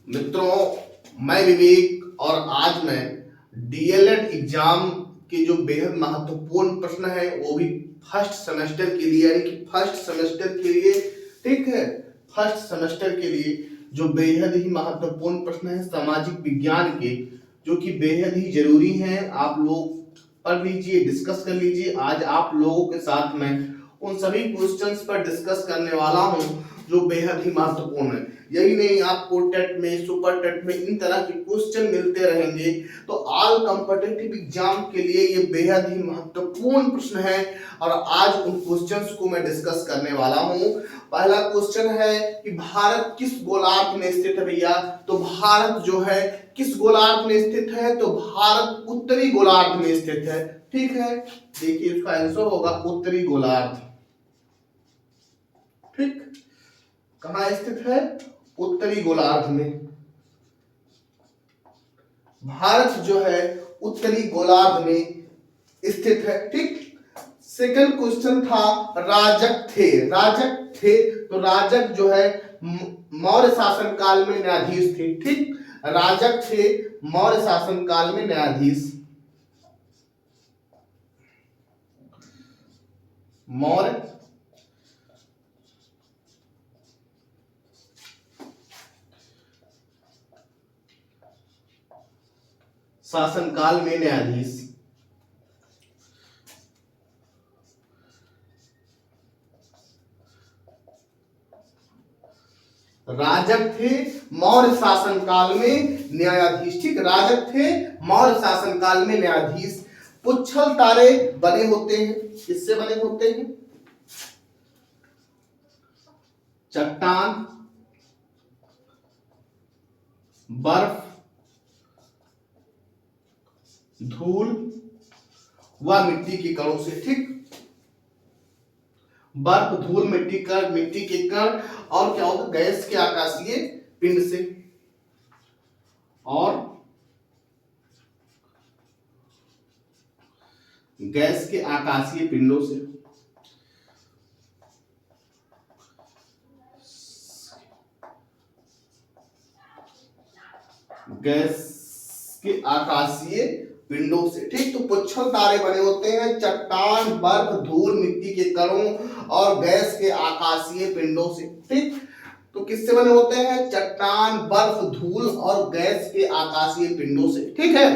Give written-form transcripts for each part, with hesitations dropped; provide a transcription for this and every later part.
मित्रों, मैं विवेक और आज मैं डीएलएड एग्जाम के जो बेहद महत्वपूर्ण प्रश्न है वो भी फर्स्ट सेमेस्टर के लिए, यानी कि फर्स्ट सेमेस्टर के लिए, ठीक है, फर्स्ट सेमेस्टर के लिए जो बेहद ही महत्वपूर्ण प्रश्न है सामाजिक विज्ञान के, जो कि बेहद ही जरूरी हैं। आप लोग पढ़ लीजिए, डिस्कस कर लीजिए। आज आप लोगों के साथ मैं उन सभी क्वेश्चंस पर डिस्कस करने वाला हूं जो बेहद ही महत्वपूर्ण है। यही नहीं, आपको टेट में, सुपर टेट में इन तरह के क्वेश्चन मिलते रहेंगे, तो ऑल कॉम्पिटिटिव एग्जाम के लिए ये बेहद ही महत्वपूर्ण प्रश्न है और आज उन क्वेश्चंस को मैं डिस्कस करने वाला हूं। पहला क्वेश्चन है कि भारत किस गोलार्ध में स्थित है भैया? तो भारत जो है किस गोलार्ध में स्थित है? तो भारत उत्तरी गोलार्ध में स्थित है, ठीक है। देखिए इसका आंसर होगा उत्तरी गोलार्ध, ठीक। कहां स्थित है? उत्तरी गोलार्ध में। भारत जो है उत्तरी गोलार्ध में स्थित है, ठीक। सेकंड क्वेश्चन था राजक थे। राजक थे तो राजक जो है मौर्य शासन काल में न्यायाधीश थे, ठीक। राजक थे मौर्य शासन काल में न्यायाधीश। मौर्य शासनकाल में न्यायाधीश। राजक थे मौर्य शासनकाल में न्यायाधीश, ठीक। राजक थे मौर्य शासनकाल में न्यायाधीश। पुच्छल तारे बने होते हैं, किससे बने होते हैं? चट्टान, बर्फ, धूल व मिट्टी के कणों से, ठीक। बर्फ, धूल, मिट्टी के कण और क्या होता है? गैस के आकाशीय पिंड से। और गैस के आकाशीय पिंडों से। गैस के आकाशीय पिंडों से, ठीक। तो पुच्छल तारे बने होते हैं चट्टान, बर्फ, धूल, मिट्टी के कणों और गैस के आकाशीय पिंडों से, ठीक। तो किससे बने होते हैं? चट्टान, बर्फ, धूल और गैस के आकाशीय पिंडों से, ठीक है।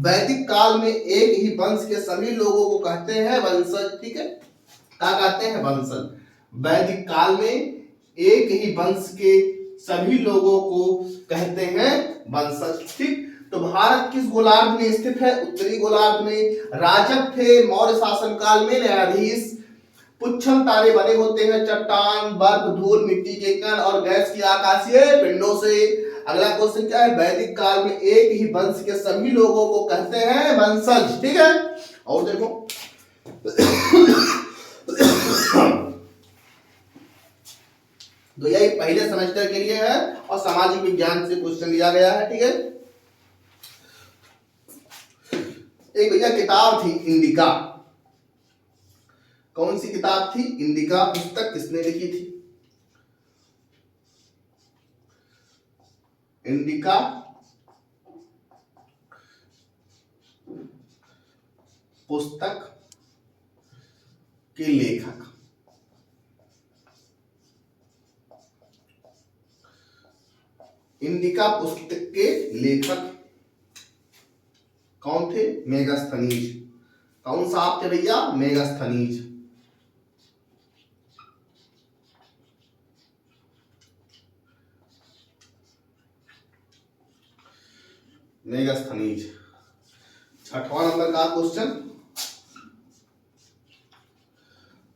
वैदिक काल में एक ही वंश के सभी लोगों को कहते हैं वंशज, ठीक है। क्या कहते हैं? वंशज। वैदिक काल में एक ही वंश के सभी लोगों को कहते हैं वंशज, ठीक। तो भारत किस गोलार्ध में स्थित है? उत्तरी गोलार्ध में। राजक थे मौर्य शासनकाल में न्यायाधीश। पुच्छल तारे बने होते हैं चट्टान, बर्फ, धूल, मिट्टी के कण और गैस की आकाशीय पिंडों से। अगला क्वेश्चन क्या है? वैदिक काल में एक ही वंश के सभी लोगों को कहते हैं वंशज, ठीक है। और देखो तो यही पहले सेमेस्टर के लिए है और सामाजिक विज्ञान से क्वेश्चन लिया गया है, ठीक है। एक भैया किताब थी इंडिका। कौन सी किताब थी? इंडिका। पुस्तक किसने लिखी थी? इंडिका पुस्तक के लेखक इंडिका पुस्तक के लेखक कौन थे? मेगास्थनीज। कौन सा आप थे भैया? मेगास्थनीज। मेगास्थनीज। छठवां नंबर का क्वेश्चन,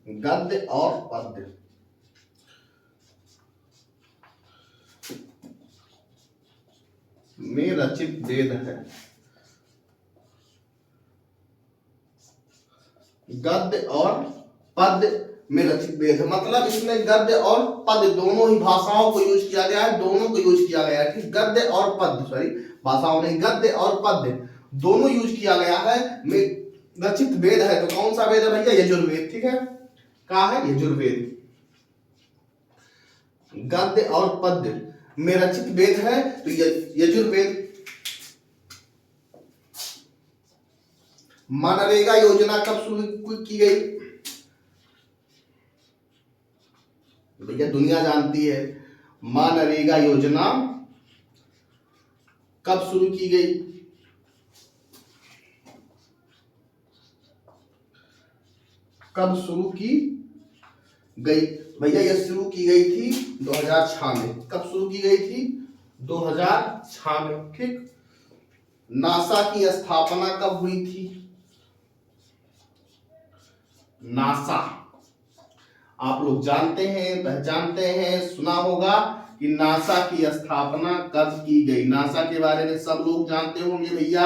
गद्य और पद्य। में रचित वेद है। गद्य और पद्य में रचित वेद है, मतलब इसमें गद्य और पद्य दोनों ही भाषाओं को यूज किया गया है, दोनों को यूज किया गया है, ठीक। गद्य और पद्य, सॉरी भाषाओं नहीं, गद्य और पद्य दोनों यूज किया गया है। में रचित वेद है तो कौन सा वेद है भैया? यजुर्वेद, ठीक है। कहा है? यजुर्वेद। गद्य और पद्य में रचित वेद है तो यजुर्वेद। मनरेगा योजना कब शुरू की गई? भैया दुनिया जानती है, मनरेगा योजना कब शुरू की गई? कब शुरू की गई? भैया यह शुरू की गई थी 2006 में। कब शुरू की गई थी? 2006 में। ठीक। नासा की स्थापना कब हुई थी? नासा आप लोग जानते हैं, पहचानते हैं, सुना होगा कि नासा की स्थापना कब की गई। नासा के बारे में सब लोग जानते होंगे भैया।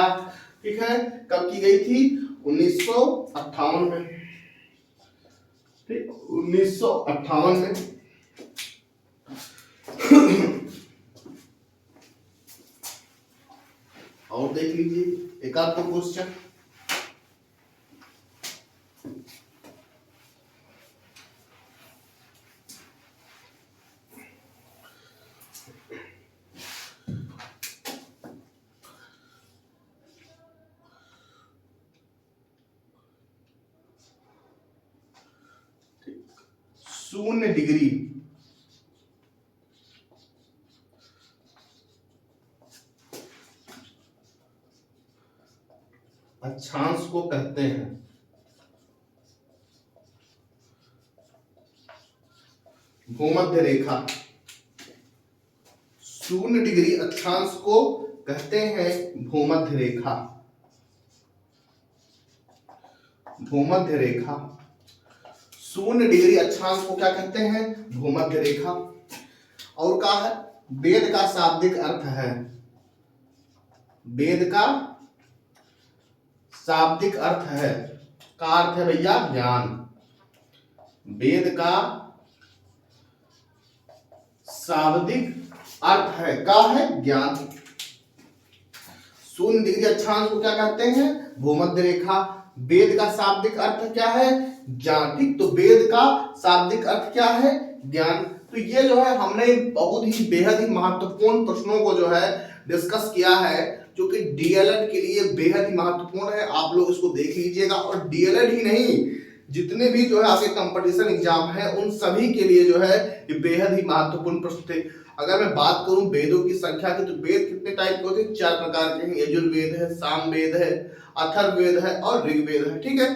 ठीक है, कब की गई थी? 1958 में। ठीक, 1958 में। और देख लीजिए एक आध तो क्वेश्चन। शून्य डिग्री अक्षांश को कहते हैं। भूमध्य रेखा। शून्य डिग्री अक्षांश को कहते हैं भूमध्य रेखा। भूमध्य रेखा। शून्य डिग्री अक्षांश को क्या कहते हैं? भूमध्य रेखा। और क्या है? वेद का शाब्दिक अर्थ है। वेद का शाब्दिक अर्थ है। का अर्थ है भैया? ज्ञान। वेद का शाब्दिक अर्थ है, का है? ज्ञान। शून्य डिग्री अक्षांश को क्या कहते हैं? भूमध्य रेखा। वेद का शाब्दिक अर्थ क्या है? ज्ञान। ठीक, तो वेद का शाब्दिक अर्थ क्या है? ज्ञान। तो ये जो है हमने बहुत ही बेहद ही महत्वपूर्ण प्रश्नों को जो है डिस्कस किया है, जो कि डीएलएड के लिए बेहद ही महत्वपूर्ण है। आप लोग इसको देख लीजिएगा। और डीएलएड ही नहीं, जितने भी जो है आपके कंपटीशन एग्जाम है उन सभी के लिए जो है ये बेहद ही महत्वपूर्ण प्रश्न थे। अगर मैं बात करूं वेदों की संख्या की, तो वेद कितने टाइप के होते हैं? 4 प्रकार के हैं। यजुर्वेद है, सामवेद है, अथर्ववेद है और ऋग्वेद है। ठीक है,